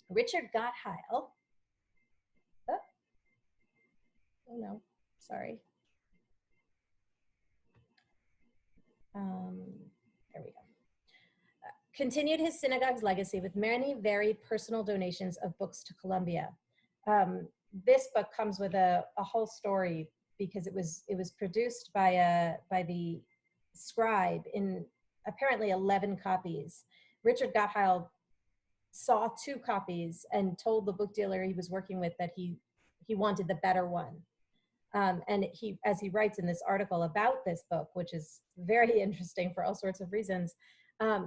Richard Gottheil, oh no, sorry. There we go. Continued his synagogue's legacy with many very personal donations of books to Columbia. This book comes with a whole story because it was produced by the scribe in apparently 11 copies. Richard Gottheil saw 2 copies and told the book dealer he was working with that he wanted the better one. And he, as he writes in this article about this book, which is very interesting for all sorts of reasons,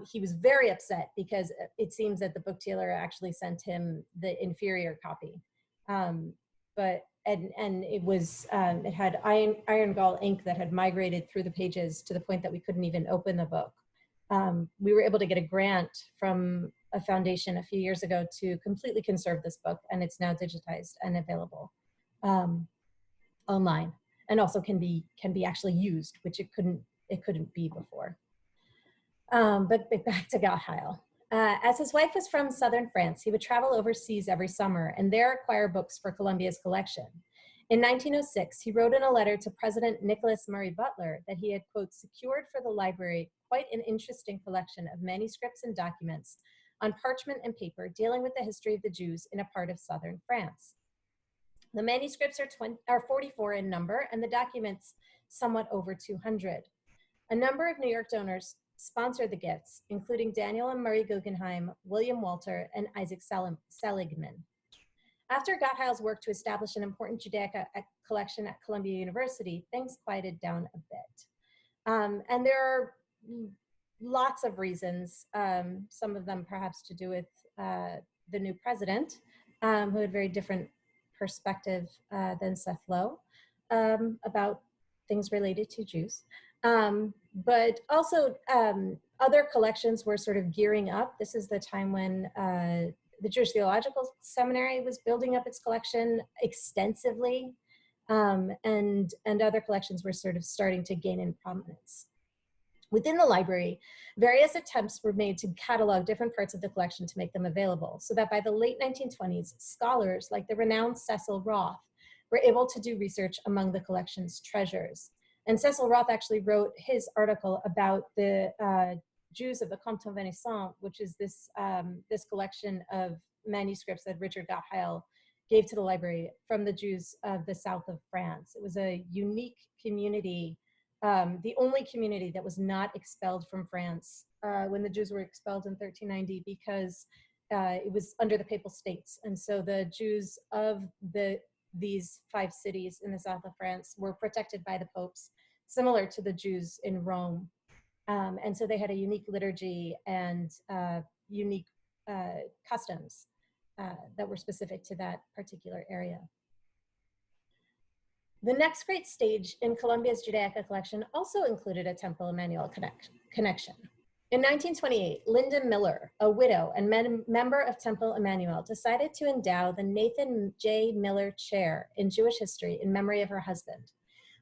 he was very upset because it seems that the book dealer actually sent him the inferior copy. But it was it had iron gall ink that had migrated through the pages to the point that we couldn't even open the book. We were able to get a grant from a foundation a few years ago to completely conserve this book, and it's now digitized and available online, and also can be actually used, which it couldn't be before. But back to Gottheil. As his wife was from southern France, he would travel overseas every summer and there acquire books for Columbia's collection. In 1906, he wrote in a letter to President Nicholas Murray Butler that he had, quote, secured for the library quite an interesting collection of manuscripts and documents on parchment and paper dealing with the history of the Jews in a part of southern France. The manuscripts are 44 in number and the documents somewhat over 200. A number of New York donors sponsored the gifts, including Daniel and Murray Guggenheim, William Walter, and Isaac Seligman. After Gottheil's work to establish an important Judaica collection at Columbia University, things quieted down a bit. And there are lots of reasons, some of them perhaps to do with the new president, who had very different perspective than Seth Low about things related to Jews. But also other collections were sort of gearing up. This is the time when the Jewish Theological Seminary was building up its collection extensively, and other collections were sort of starting to gain in prominence. Within the library, various attempts were made to catalog different parts of the collection to make them available, so that by the late 1920s, scholars like the renowned Cecil Roth were able to do research among the collection's treasures. And Cecil Roth actually wrote his article about the Jews of the Comptes Venissant, which is this, this collection of manuscripts that Richard Gottheil gave to the library from the Jews of the south of France. It was a unique community, the only community that was not expelled from France when the Jews were expelled in 1390, because it was under the Papal States. And so the Jews of these 5 cities in the south of France were protected by the popes, similar to the Jews in Rome. And so they had a unique liturgy and unique customs that were specific to that particular area. The next great stage in Columbia's Judaica collection also included a Temple Emmanuel connection. In 1928, Linda Miller, a widow and member of Temple Emmanuel, decided to endow the Nathan J. Miller Chair in Jewish History in memory of her husband.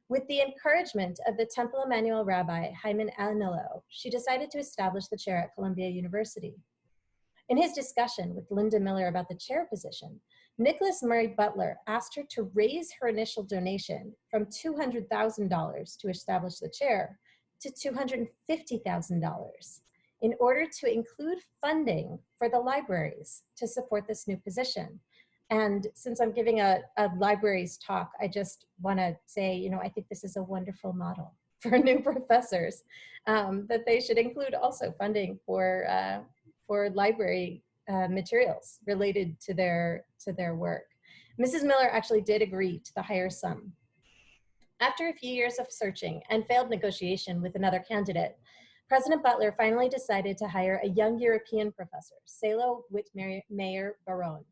With the encouragement of the Temple Emmanuel rabbi, Hyman Aniello, she decided to establish the chair at Columbia University. In his discussion with Linda Miller about the chair position, Nicholas Murray Butler asked her to raise her initial donation from $200,000 to establish the chair to $250,000 in order to include funding for the libraries to support this new position. And since I'm giving a libraries talk, I just want to say, you know, I think this is a wonderful model for new professors, that they should include also funding for library materials related to their work. Mrs. Miller actually did agree to the higher sum. After a few years of searching and failed negotiation with another candidate, President Butler finally decided to hire a young European professor, Salo Whitmayer Baron.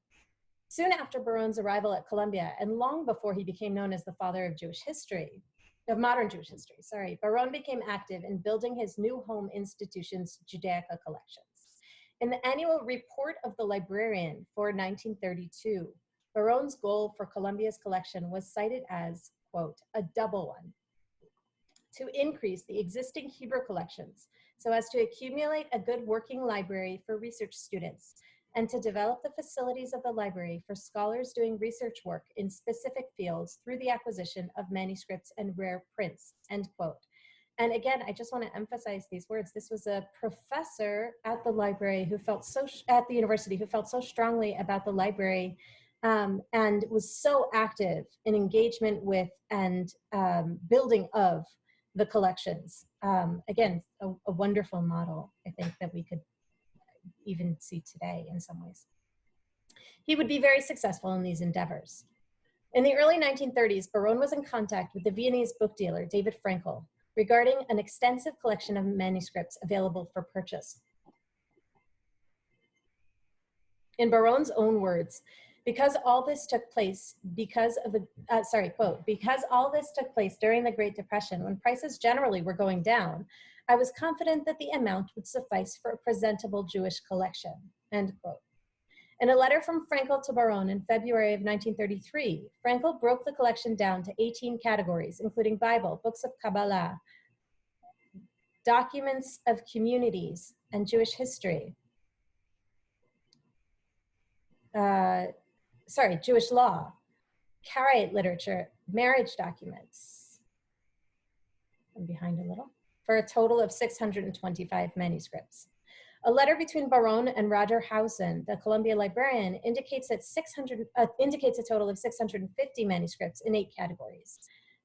Soon after Baron's arrival at Columbia, and long before he became known as the father of Jewish history, of modern Jewish history, Baron became active in building his new home institution's Judaica collections. In the annual report of the Librarian for 1932, Baron's goal for Columbia's collection was cited as, quote, a double one: to increase the existing Hebrew collections so as to accumulate a good working library for research students, and to develop the facilities of the library for scholars doing research work in specific fields through the acquisition of manuscripts and rare prints, end quote. And again, I just want to emphasize these words. This was a professor at the library who felt at the university who felt so strongly about the library and was so active in engagement with and building of the collections. Again, a wonderful model, I think, that we could even see today in some ways. He would be very successful in these endeavors. In the early 1930s, Baron was in contact with the Viennese book dealer, David Frankel, regarding an extensive collection of manuscripts available for purchase. In Baron's own words, because all this took place quote, because all this took place during the Great Depression when prices generally were going down, I was confident that the amount would suffice for a presentable Jewish collection, end quote. In a letter from Frankel to Baron in February of 1933, Frankel broke the collection down to 18 categories, including Bible, books of Kabbalah, documents of communities and Jewish history, Jewish law, Karaite literature, marriage documents. I'm behind a little. For a total of 625 manuscripts. A letter between Baron and Roger Housen, the Columbia librarian, indicates a total of 650 manuscripts in 8 categories.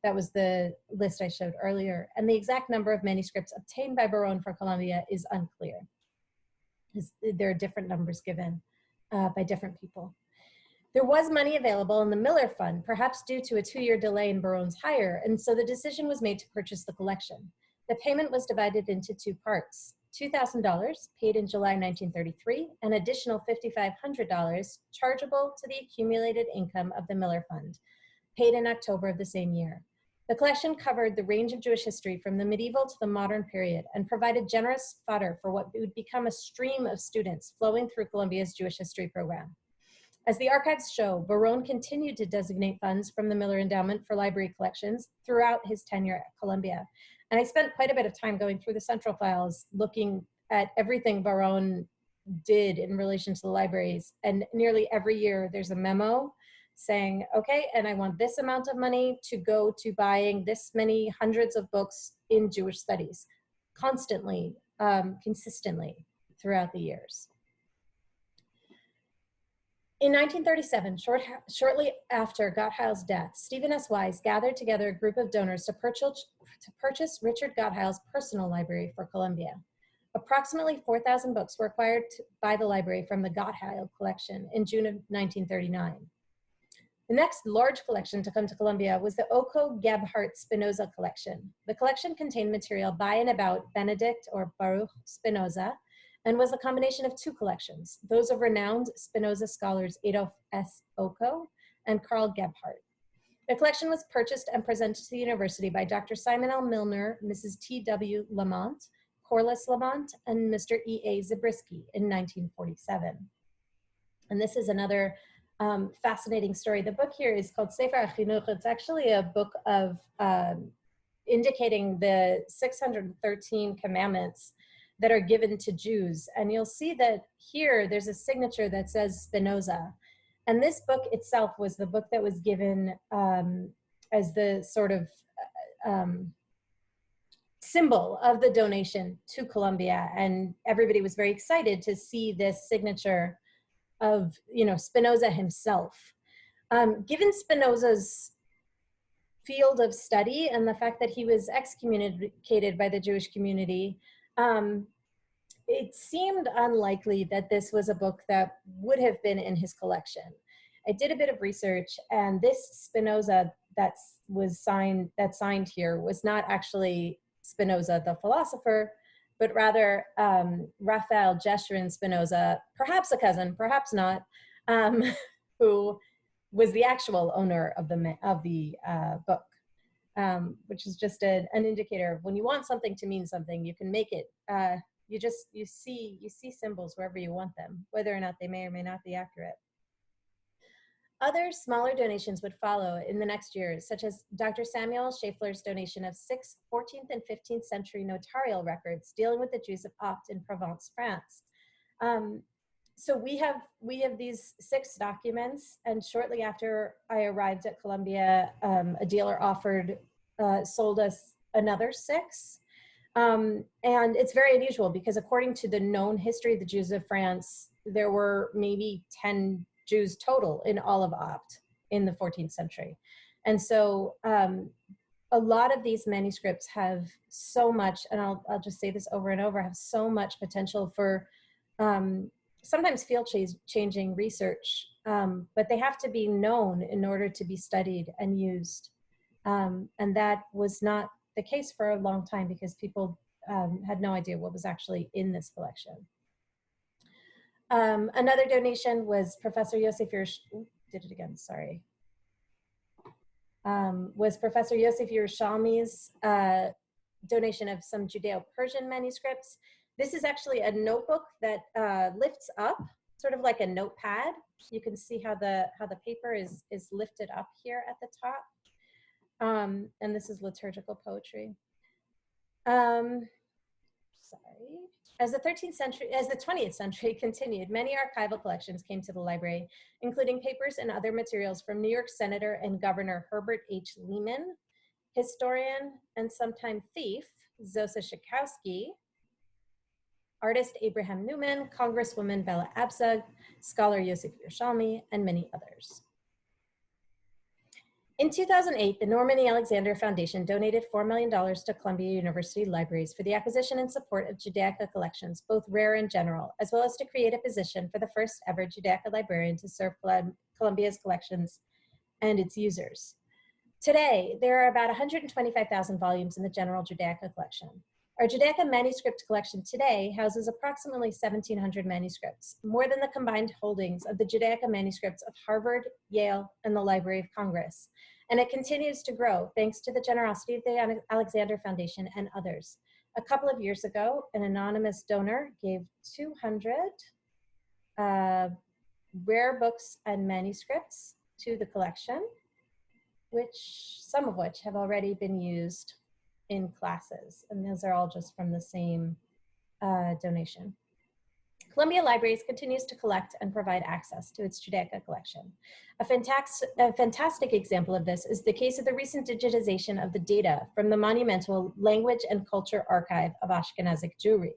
That was the list I showed earlier. And the exact number of manuscripts obtained by Baron for Columbia is unclear. There are different numbers given by different people. There was money available in the Miller Fund, perhaps due to a 2-year delay in Baron's hire, and so the decision was made to purchase the collection. The payment was divided into 2 parts. $2,000 paid in July 1933, an additional $5,500 chargeable to the accumulated income of the Miller Fund, paid in October of the same year. The collection covered the range of Jewish history from the medieval to the modern period and provided generous fodder for what would become a stream of students flowing through Columbia's Jewish history program. As the archives show, Baron continued to designate funds from the Miller Endowment for library collections throughout his tenure at Columbia. And I spent quite a bit of time going through the central files, looking at everything Baron did in relation to the libraries. And nearly every year there's a memo saying, okay, and I want this amount of money to go to buying this many hundreds of books in Jewish studies, constantly, consistently throughout the years. In 1937, shortly after Gottheil's death, Stephen S. Wise gathered together a group of donors to purchase Richard Gottheil's personal library for Columbia. Approximately 4,000 books were acquired by the library from the Gottheil collection in June of 1939. The next large collection to come to Columbia was the Oko Gebhart Spinoza collection. The collection contained material by and about Benedict or Baruch Spinoza, and was a combination of 2 collections, those of renowned Spinoza scholars Adolf S. Oko and Karl Gebhart. The collection was purchased and presented to the university by Dr. Simon L. Milner, Mrs. T.W. Lamont, Corliss Lamont, and Mr. E.A. Zabriskie in 1947. And this is another fascinating story. The book here is called Sefer HaChinuch. It's actually a book of indicating the 613 commandments that are given to Jews. And you'll see that here there's a signature that says Spinoza. And this book itself was the book that was given as the sort of symbol of the donation to Columbia. And everybody was very excited to see this signature of, Spinoza himself. Given Spinoza's field of study and the fact that he was excommunicated by the Jewish community, it seemed unlikely that this was a book that would have been in his collection. I did a bit of research, and this Spinoza that signed here was not actually Spinoza the philosopher, but rather Raphael Jeshurun Spinoza, perhaps a cousin, perhaps not, who was the actual owner of the book. Which is just an indicator of when you want something to mean something, you can make it. You see symbols wherever you want them, whether or not they may or may not be accurate. Other smaller donations would follow in the next years, such as Dr. Samuel Schaeffler's donation of 6 14th and 15th century notarial records dealing with the Jews of Apt in Provence, France. So we have these 6 documents, and shortly after I arrived at Columbia, a dealer sold us another 6. And it's very unusual because according to the known history of the Jews of France, there were maybe 10 Jews total in all of Apt in the 14th century. And so a lot of these manuscripts have so much, and I'll just say this over and over, have so much potential for sometimes field-changing research, but they have to be known in order to be studied and used. And that was not the case for a long time because people had no idea what was actually in this collection. Another donation was Professor Yosef Yerushalmi's donation of some Judeo-Persian manuscripts. This is actually a notebook that lifts up, sort of like a notepad. You can see how the paper is lifted up here at the top. And this is liturgical poetry. As the 20th century continued, many archival collections came to the library, including papers and other materials from New York Senator and Governor Herbert H. Lehman, historian and sometime thief Zosa Schakowsky, artist Abraham Newman, Congresswoman Bella Abzug, scholar Yosef Yerushalmi, and many others. In 2008, the Norman E. Alexander Foundation donated $4 million to Columbia University libraries for the acquisition and support of Judaica collections, both rare and general, as well as to create a position for the first ever Judaica librarian to serve Columbia's collections and its users. Today, there are about 125,000 volumes in the general Judaica collection. Our Judaica manuscript collection today houses approximately 1,700 manuscripts, more than the combined holdings of the Judaica manuscripts of Harvard, Yale, and the Library of Congress. And it continues to grow thanks to the generosity of the Alexander Foundation and others. A couple of years ago, an anonymous donor gave 200 rare books and manuscripts to the collection, some of which have already been used in classes, and those are all just from the same donation. Columbia Libraries continues to collect and provide access to its Judaica collection. A fantastic example of this is the case of the recent digitization of the data from the monumental Language and Culture Archive of Ashkenazic Jewry.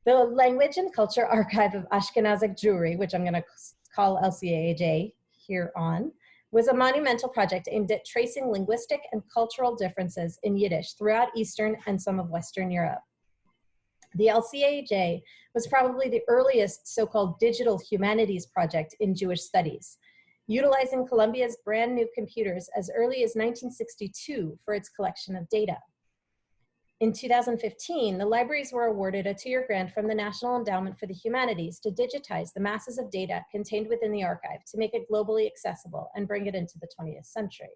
The Language and Culture Archive of Ashkenazic Jewry, which I'm going to call LCAJ here on, was a monumental project aimed at tracing linguistic and cultural differences in Yiddish throughout Eastern and some of Western Europe. The LCAJ was probably the earliest so-called digital humanities project in Jewish studies, utilizing Columbia's brand new computers as early as 1962 for its collection of data. In 2015, the libraries were awarded a 2-year grant from the National Endowment for the Humanities to digitize the masses of data contained within the archive to make it globally accessible and bring it into the 20th century.